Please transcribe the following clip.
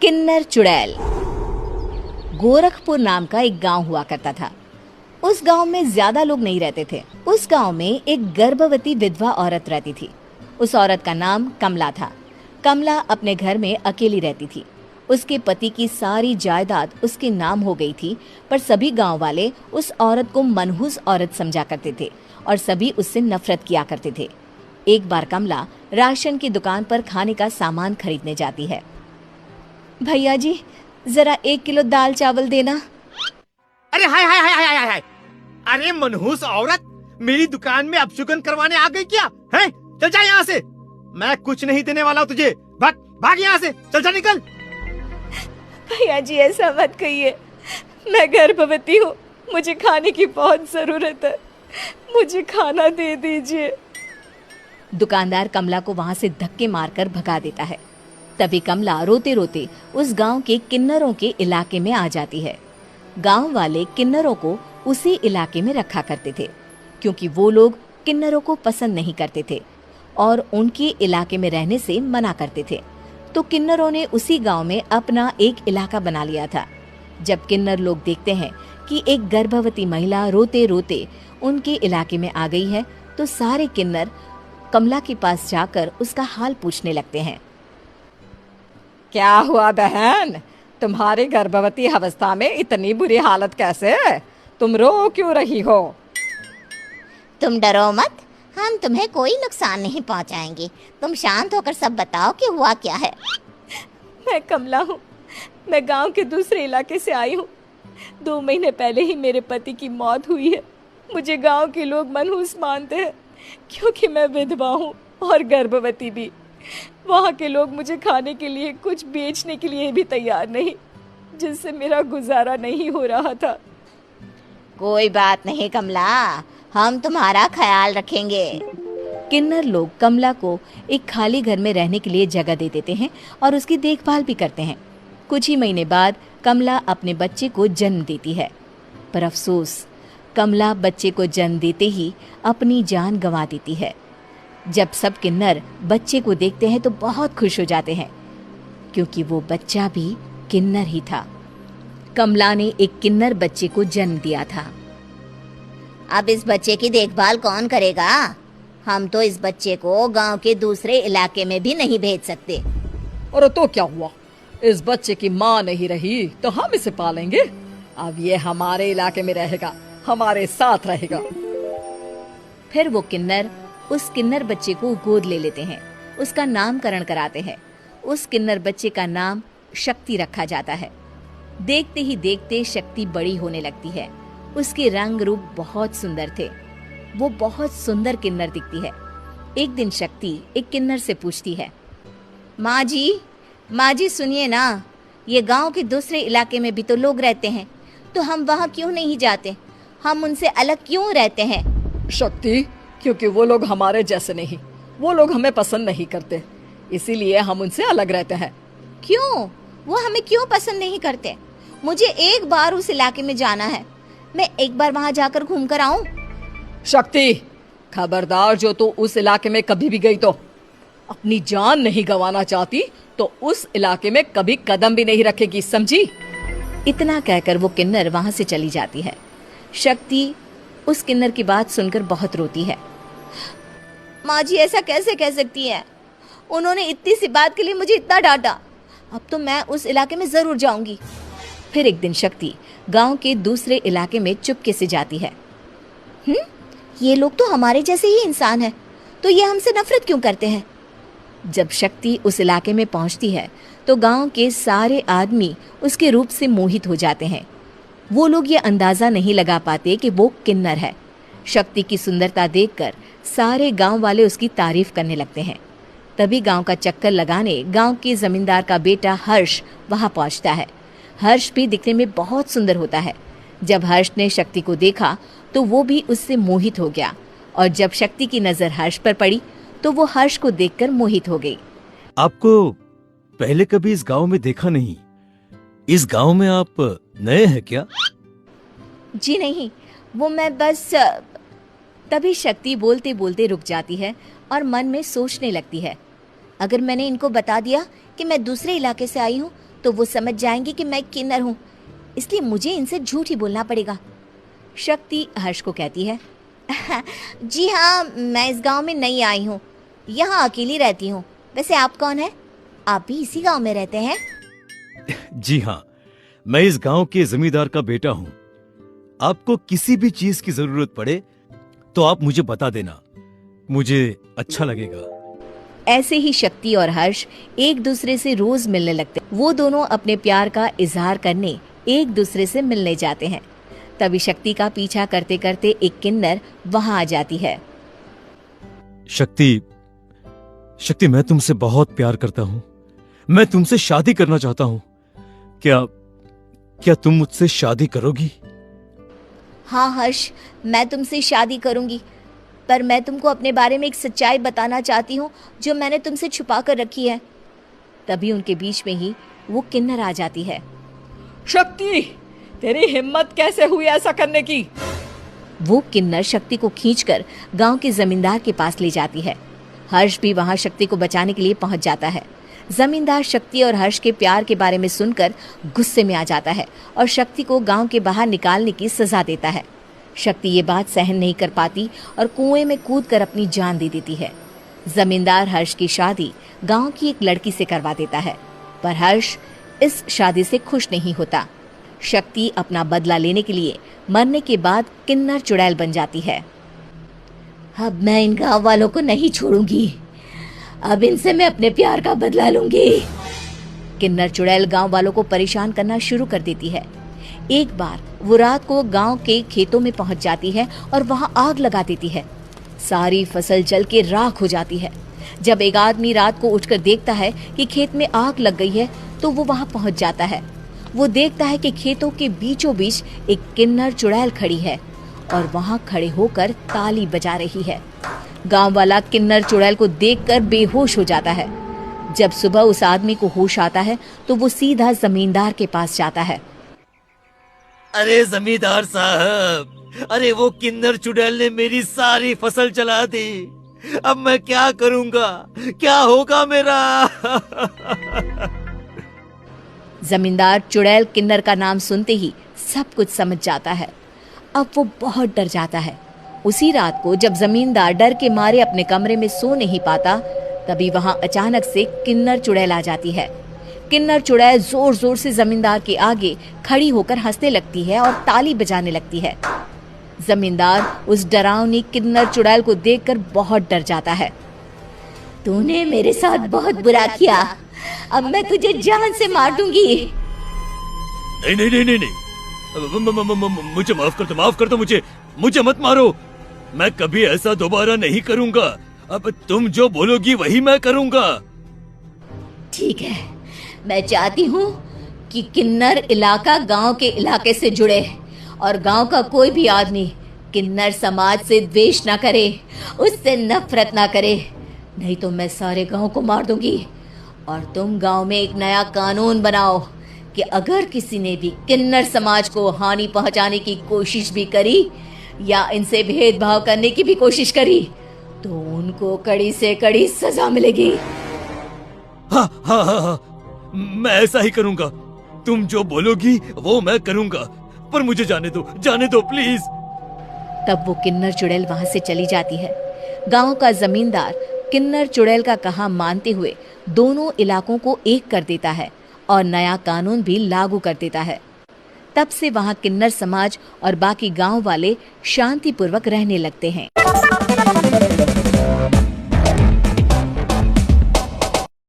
किन्नर चुड़ैल। गोरखपुर नाम का एक गांव हुआ करता था। उस गांव में ज्यादा लोग नहीं रहते थे। उस गांव में एक गर्भवती विधवा औरत रहती थी। उस औरत का नाम कमला था। कमला अपने घर में अकेली रहती थी। उसके पति की सारी जायदाद उसके नाम हो गई थी, पर सभी गांव वाले उस औरत को मनहूस औरत समझा करते थे और सभी उससे नफरत किया करते थे। एक बार कमला राशन की दुकान पर खाने का सामान खरीदने जाती है। भैया जी, जरा 1 किलो दाल चावल देना। अरे हाय हाय हाय हाय हाय हाय! अरे मनहूस औरत, मेरी दुकान में अपशुगन करवाने आ गई क्या? हैं? चल जा यहाँ से। मैं कुछ नहीं देने वाला हूँ तुझे। भाग भाग यहाँ से, चल जा, निकल। भैया जी, ऐसा मत कहिए। मैं गर्भवती हूँ, मुझे खाने की बहुत जरूरत है। मुझे खाना दे दीजिए। दुकानदार कमला को वहां से धक्के मारकर भगा देता है। तभी कमला रोते रोते उस गांव के किन्नरों के इलाके में आ जाती है। गांव वाले किन्नरों को उसी इलाके में रखा करते थे, क्योंकि वो लोग किन्नरों को पसंद नहीं करते थे और उनके इलाके में रहने से मना करते थे। तो किन्नरों ने उसी गांव में अपना एक इलाका बना लिया था। जब किन्नर लोग देखते हैं कि एक गर्भवती महिला रोते रोते उनके इलाके में आ गई है, तो सारे किन्नर कमला के पास जाकर उसका हाल पूछने लगते हैं। क्या हुआ बहन, तुम्हारी गर्भवती अवस्था में इतनी बुरी हालत कैसे है? तुम रो क्यों रही हो? तुम डरो मत, हम तुम्हें कोई नुकसान नहीं पहुंचाएंगे। तुम शांत होकर सब बताओ कि हुआ क्या है। मैं कमला हूँ। मैं गांव के दूसरे इलाके से आई हूँ। 2 महीने पहले ही मेरे पति की मौत हुई है। मुझे गांव के लोग मनहूस मानते हैं, क्योंकि मैं विधवा हूँ और गर्भवती भी। वहाँ के लोग मुझे खाने के लिए कुछ बेचने के लिए भी तैयार नहीं, जिससे मेरा गुजारा नहीं हो रहा था। कोई बात नहीं कमला, हम तुम्हारा ख्याल रखेंगे। किन्नर लोग कमला को एक खाली घर में रहने के लिए जगह दे देते हैं और उसकी देखभाल भी करते हैं। कुछ ही महीने बाद कमला अपने बच्चे को जन्म देती है, पर अफसोस, कमला बच्चे को जन्म देते ही अपनी जान गंवा देती है। जब सब किन्नर बच्चे को देखते हैं तो बहुत खुश हो जाते हैं, क्योंकि वो बच्चा भी किन्नर ही था। कमला ने एक किन्नर बच्चे को जन्म दिया था। अब इस बच्चे की देखभाल कौन करेगा? हम तो इस बच्चे को गांव के दूसरे इलाके में भी नहीं भेज सकते। और तो क्या हुआ, इस बच्चे की माँ नहीं रही तो हम इसे पालेंगे। अब ये हमारे इलाके में रहेगा, हमारे साथ रहेगा। फिर वो किन्नर उस किन्नर बच्चे को गोद ले लेते हैं, उसका नामकरण कराते हैं। उस किन्नर बच्चे का नाम शक्ति रखा जाता है। देखते ही देखते शक्ति बड़ी होने लगती है। उसके रंग रूप बहुत सुंदर थे। वो बहुत सुंदर किन्नर दिखती है। एक दिन शक्ति एक किन्नर से पूछती है, माँ जी सुनिए ना, ये गांव के दूसरे इलाके में भी तो लोग रहते हैं, तो हम वहाँ क्यों नहीं जाते? हम उनसे अलग क्यों रहते हैं? शक्ति, क्योंकि वो लोग हमारे जैसे नहीं, वो लोग हमें पसंद नहीं करते, इसीलिए हम उनसे अलग रहते हैं। क्यों? वो हमें क्यों पसंद नहीं करते? मुझे एक बार उस इलाके में जाना है। मैं एक बार वहाँ जाकर घूम कर आऊं। शक्ति, खबरदार, जो तू उस इलाके में कभी भी गई तो अपनी जान नहीं गंवाना चाहती तो उस इलाके में कभी कदम भी नहीं रखेगी, समझी? इतना कहकर वो किन्नर वहाँ से चली जाती है। शक्ति उस किन्नर की बात सुनकर बहुत रोती है। माँ जी, ऐसा कैसे कह सकती है? उन्होंने इतनी सी बात के लिए मुझे इतना डांटा। अब तो मैं उस इलाके में जरूर जाऊंगी। फिर एक दिन शक्ति गांव के दूसरे इलाके में चुपके से जाती है। ये लोग तो हमारे जैसे ही इंसान हैं, तो ये हमसे नफरत क्यों करते हैं? जब शक्ति उस इलाके में पहुंचती है तो गांव के सारे आदमी उसके रूप से मोहित हो जाते हैं। वो लोग ये अंदाजा नहीं लगा पाते कि वो किन्नर है। शक्ति की सुंदरता देखकर सारे गांव वाले उसकी तारीफ करने लगते हैं। तभी गांव का चक्कर लगाने गांव के जमींदार का बेटा हर्ष वहां पहुंचता है। हर्ष भी दिखने में बहुत सुंदर होता है। जब हर्ष ने शक्ति को देखा तो वो भी उससे मोहित हो गया, और जब शक्ति की नजर हर्ष पर पड़ी तो वो हर्ष को देखकर मोहित हो गई। आपको पहले कभी इस गांव में देखा नहीं। इस गांव में आप नए हैं क्या? जी नहीं, वो मैं बस। तभी शक्ति बोलते बोलते रुक जाती है और मन में सोचने लगती है, अगर मैंने इनको बता दिया कि मैं दूसरे इलाके से आई हूँ तो वो समझ जाएंगे कि मैं किन्नर हूँ, इसलिए मुझे इनसे झूठ ही बोलना पड़ेगा। शक्ति हर्ष को कहती है, जी हाँ, मैं इस गांव में नई आई हूँ, यहाँ अकेली रहती हूँ। वैसे आप कौन है? आप भी इसी गांव में रहते हैं? जी हाँ, मैं इस गांव के जमींदार का बेटा हूँ। आपको किसी भी चीज की जरूरत पड़े तो आप मुझे बता देना, मुझे अच्छा लगेगा। ऐसे ही शक्ति और हर्ष एक दूसरे से रोज मिलने लगते। वो दोनों अपने प्यार का इजहार करने एक दूसरे से मिलने जाते हैं। तभी शक्ति का पीछा करते करते एक किन्नर वहां आ जाती है। शक्ति, शक्ति, मैं तुमसे बहुत प्यार करता हूँ। मैं तुमसे शादी करना चाहता हूँ। क्या तुम मुझसे शादी करोगी? हाँ हर्ष, मैं तुमसे शादी करूंगी, पर मैं तुमको अपने बारे में एक सच्चाई बताना चाहती हूँ जो मैंने तुमसे छुपा कर रखी है। तभी उनके बीच में ही वो किन्नर आ जाती है। शक्ति, तेरी हिम्मत कैसे हुई ऐसा करने की? वो किन्नर शक्ति को खींचकर गांव के जमींदार के पास ले जाती है। हर्ष भी वहां शक्ति को बचाने के लिए पहुंच जाता है। जमींदार शक्ति और हर्ष के प्यार के बारे में सुनकर गुस्से में आ जाता है और शक्ति को गांव के बाहर निकालने की सजा देता है। शक्ति ये बात सहन नहीं कर पाती और कुएं में कूदकर अपनी जान दे देती है। जमींदार हर्ष की शादी गांव की एक लड़की से करवा देता है, पर हर्ष इस शादी से खुश नहीं होता। शक्ति अपना बदला लेने के लिए मरने के बाद किन्नर चुड़ैल बन जाती है। अब मैं इन गांव वालों को नहीं छोड़ूंगी, अब इनसे मैं अपने प्यार का बदला लूंगी। किन्नर चुड़ैल गांव वालों को परेशान करना शुरू कर देती है। एक बार वो रात को गांव के खेतों में पहुंच जाती है और वहां आग लगा देती है। सारी फसल जल के राख हो जाती है। जब एक आदमी रात को उठकर देखता है कि खेत में आग लग गई है तो वो वहां पहुंच जाता है। वो देखता है कि खेतों के बीचों बीच एक किन्नर चुड़ैल खड़ी है और वहां खड़े होकर ताली बजा रही है। गांव वाला किन्नर चुड़ैल को देखकर बेहोश हो जाता है। जब सुबह उस आदमी को होश आता है तो वो सीधा जमींदार के पास जाता है। अरे जमींदार साहब, अरे वो किन्नर चुड़ैल ने मेरी सारी फसल जला दी। अब मैं क्या करूंगा? क्या होगा मेरा? जमींदार चुड़ैल किन्नर का नाम सुनते ही सब कुछ समझ जाता है। अब वो बहुत डर जाता है। उसी रात को जब जमींदार डर के मारे अपने कमरे में सो नहीं पाता, तभी वहां अचानक से किन्नर चुड़ैल आ जाती है। किन्नर चुड़ैल जोर जोर से जमींदार के आगे खड़ी होकर हंसने लगती है और ताली बजाने लगती है। जमींदार उस डरावनी किन्नर चुड़ैल को देखकर बहुत डर जाता है। तूने मेरे साथ बहुत बुरा किया, अब मैं तुझे जान से मार दूंगी। नहीं नहीं नहीं नहीं नहीं, मुझे माफ कर दो, मुझे मत मारो। मैं कभी ऐसा दोबारा नहीं करूंगा। अब तुम जो बोलोगी वही मैं करूंगा। ठीक है, मैं चाहती हूँ कि किन्नर इलाका गांव के इलाके से जुड़े और गांव का कोई भी आदमी किन्नर समाज से द्वेष ना करे, उससे नफरत ना करे, नहीं तो मैं सारे गांव को मार दूंगी। और तुम गांव में एक नया कानून बनाओ कि अगर किसी ने भी किन्नर समाज को हानि पहुंचाने की कोशिश भी करी या इनसे भेदभाव करने की भी कोशिश करी तो उनको कड़ी से कड़ी सजा मिलेगी। हाँ हाँ हाँ हाँ, मैं ऐसा ही करूंगा। तुम जो बोलोगी वो मैं करूंगा, पर मुझे जाने दो प्लीज। तब वो किन्नर चुड़ैल वहां से चली जाती है। गांव का जमींदार किन्नर चुड़ैल का कहा मानते हुए दोनों इलाकों को एक कर देता है और नया कानून भी लागू कर देता है। तब से वहां किन्नर समाज और बाकी गांव वाले शांतिपूर्वक रहने लगते हैं।